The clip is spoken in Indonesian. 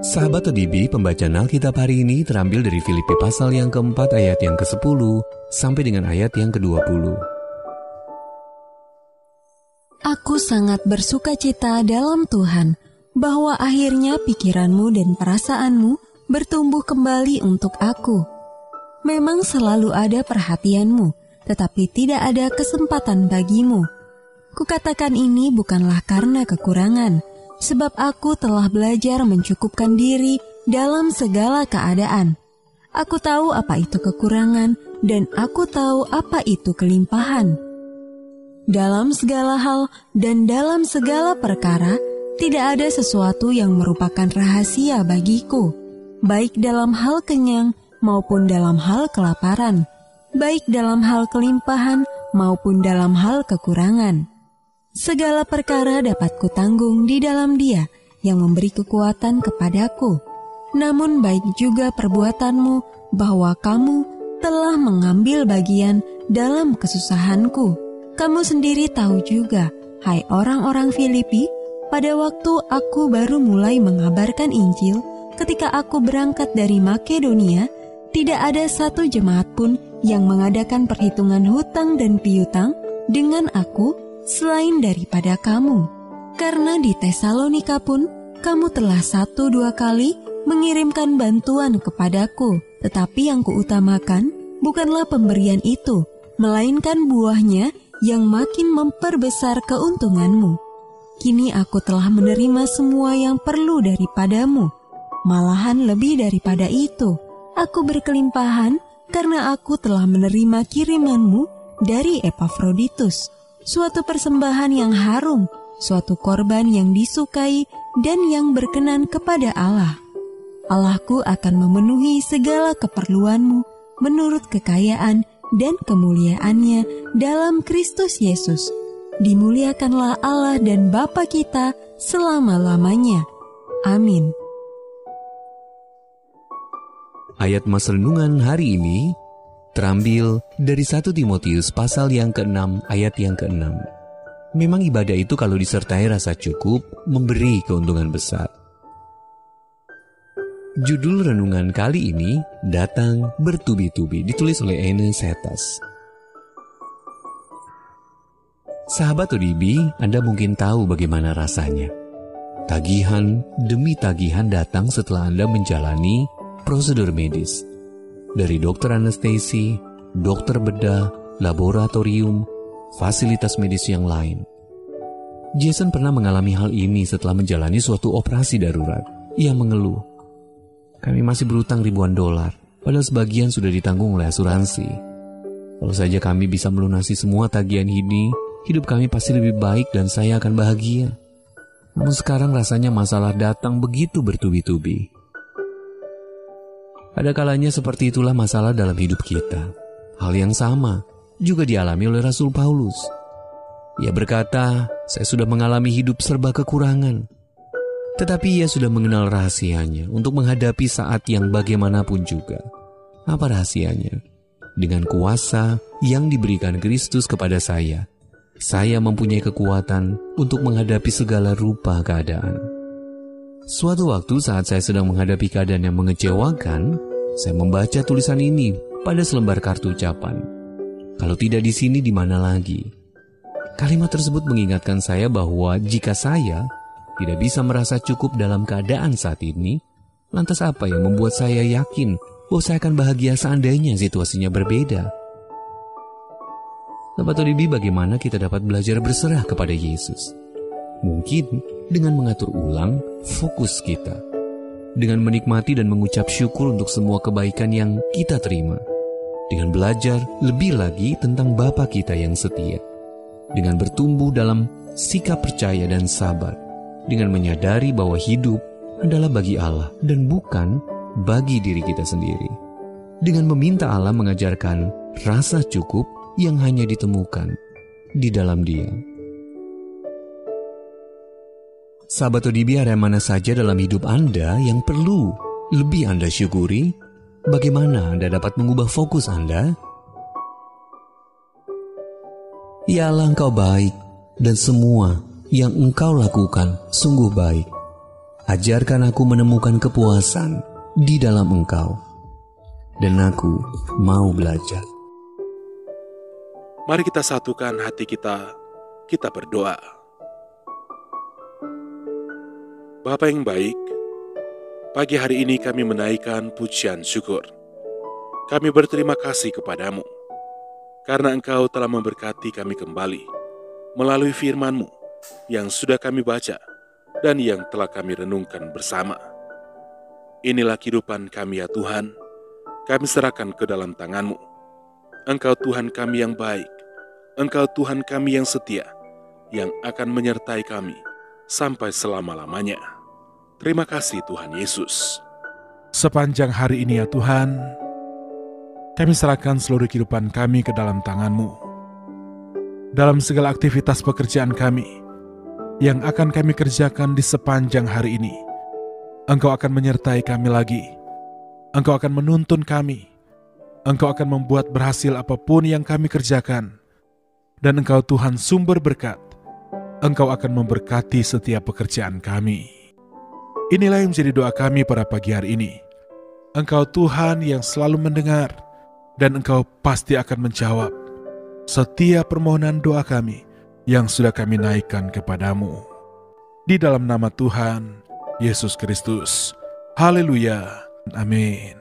Sahabat ODB, pembacaan Alkitab hari ini terambil dari Filipi pasal yang keempat ayat yang ke-10 sampai dengan ayat yang ke-20. Aku sangat bersukacita dalam Tuhan, bahwa akhirnya pikiranmu dan perasaanmu bertumbuh kembali untuk aku. Memang selalu ada perhatianmu, tetapi tidak ada kesempatan bagimu. Kukatakan ini bukanlah karena kekurangan, sebab aku telah belajar mencukupkan diri dalam segala keadaan. Aku tahu apa itu kekurangan, dan aku tahu apa itu kelimpahan. Dalam segala hal dan dalam segala perkara, tidak ada sesuatu yang merupakan rahasia bagiku, baik dalam hal kenyang maupun dalam hal kelaparan, baik dalam hal kelimpahan maupun dalam hal kekurangan. Segala perkara dapat kutanggung di dalam Dia yang memberi kekuatan kepadaku. Namun baik juga perbuatanmu bahwa kamu telah mengambil bagian dalam kesusahanku. Kamu sendiri tahu juga, hai orang-orang Filipi, pada waktu aku baru mulai mengabarkan Injil, ketika aku berangkat dari Makedonia, tidak ada satu jemaat pun yang mengadakan perhitungan hutang dan piutang dengan aku selain daripada kamu. Karena di Tesalonika pun, kamu telah 1-2 kali mengirimkan bantuan kepadaku. Tetapi yang kuutamakan bukanlah pemberian itu, melainkan buahnya yang makin memperbesar keuntunganmu. Kini aku telah menerima semua yang perlu daripadamu. Malahan lebih daripada itu, aku berkelimpahan karena aku telah menerima kirimanmu dari Epafroditus, suatu persembahan yang harum, suatu korban yang disukai dan yang berkenan kepada Allah. Allahku akan memenuhi segala keperluanmu menurut kekayaan dan kemuliaannya dalam Kristus Yesus. Dimuliakanlah Allah dan Bapa kita selama-lamanya. Amin. Ayat Mas Renungan hari ini terambil dari 1 Timotius pasal yang ke-6 ayat yang ke-6. Memang ibadah itu kalau disertai rasa cukup memberi keuntungan besar. Judul renungan kali ini Datang Bertubi-tubi, ditulis oleh Anne Setas. Sahabat ODB, Anda mungkin tahu bagaimana rasanya. Tagihan demi tagihan datang setelah Anda menjalani prosedur medis. Dari dokter anestesi, dokter bedah, laboratorium, fasilitas medis yang lain. Jason pernah mengalami hal ini setelah menjalani suatu operasi darurat. Ia mengeluh, "Kami masih berutang ribuan dolar, padahal sebagian sudah ditanggung oleh asuransi. Kalau saja kami bisa melunasi semua tagihan ini, hidup kami pasti lebih baik dan saya akan bahagia. Namun sekarang rasanya masalah datang begitu bertubi-tubi." Ada kalanya seperti itulah masalah dalam hidup kita. Hal yang sama juga dialami oleh Rasul Paulus. Ia berkata, "Saya sudah mengalami hidup serba kekurangan." Tetapi ia sudah mengenal rahasianya untuk menghadapi saat yang bagaimanapun juga. Apa rahasianya? Dengan kuasa yang diberikan Kristus kepada saya mempunyai kekuatan untuk menghadapi segala rupa keadaan. Suatu waktu saat saya sedang menghadapi keadaan yang mengecewakan, saya membaca tulisan ini pada selembar kartu ucapan. Kalau tidak di sini, di mana lagi? Kalimat tersebut mengingatkan saya bahwa jika saya tidak bisa merasa cukup dalam keadaan saat ini, lantas apa yang membuat saya yakin bahwa saya akan bahagia seandainya situasinya berbeda? Sahabat ODB, bagaimana kita dapat belajar berserah kepada Yesus? Mungkin dengan mengatur ulang fokus kita, dengan menikmati dan mengucap syukur untuk semua kebaikan yang kita terima, dengan belajar lebih lagi tentang Bapa kita yang setia, dengan bertumbuh dalam sikap percaya dan sabar, dengan menyadari bahwa hidup adalah bagi Allah dan bukan bagi diri kita sendiri, dengan meminta Allah mengajarkan rasa cukup yang hanya ditemukan di dalam Dia. Sahabat ODB, area mana saja dalam hidup Anda yang perlu lebih Anda syukuri? Bagaimana Anda dapat mengubah fokus Anda? Ya Allah, Engkau baik dan semua yang Engkau lakukan sungguh baik. Ajarkan aku menemukan kepuasan di dalam Engkau, dan aku mau belajar. Mari kita satukan hati kita berdoa. Bapa yang baik, pagi hari ini kami menaikkan pujian syukur. Kami berterima kasih kepadamu, karena Engkau telah memberkati kami kembali melalui firman-Mu yang sudah kami baca dan yang telah kami renungkan bersama. Inilah kehidupan kami ya Tuhan, kami serahkan ke dalam tangan-Mu. Engkau Tuhan kami yang baik, Engkau Tuhan kami yang setia, yang akan menyertai kami sampai selama-lamanya. Terima kasih Tuhan Yesus. Sepanjang hari ini ya Tuhan, kami serahkan seluruh kehidupan kami ke dalam tangan-Mu. Dalam segala aktivitas pekerjaan kami yang akan kami kerjakan di sepanjang hari ini, Engkau akan menyertai kami lagi. Engkau akan menuntun kami. Engkau akan membuat berhasil apapun yang kami kerjakan. Dan Engkau Tuhan sumber berkat. Engkau akan memberkati setiap pekerjaan kami. Inilah yang menjadi doa kami pada pagi hari ini. Engkau Tuhan yang selalu mendengar, dan Engkau pasti akan menjawab setiap permohonan doa kami yang sudah kami naikkan kepadamu. Di dalam nama Tuhan Yesus Kristus. Haleluya. Amin.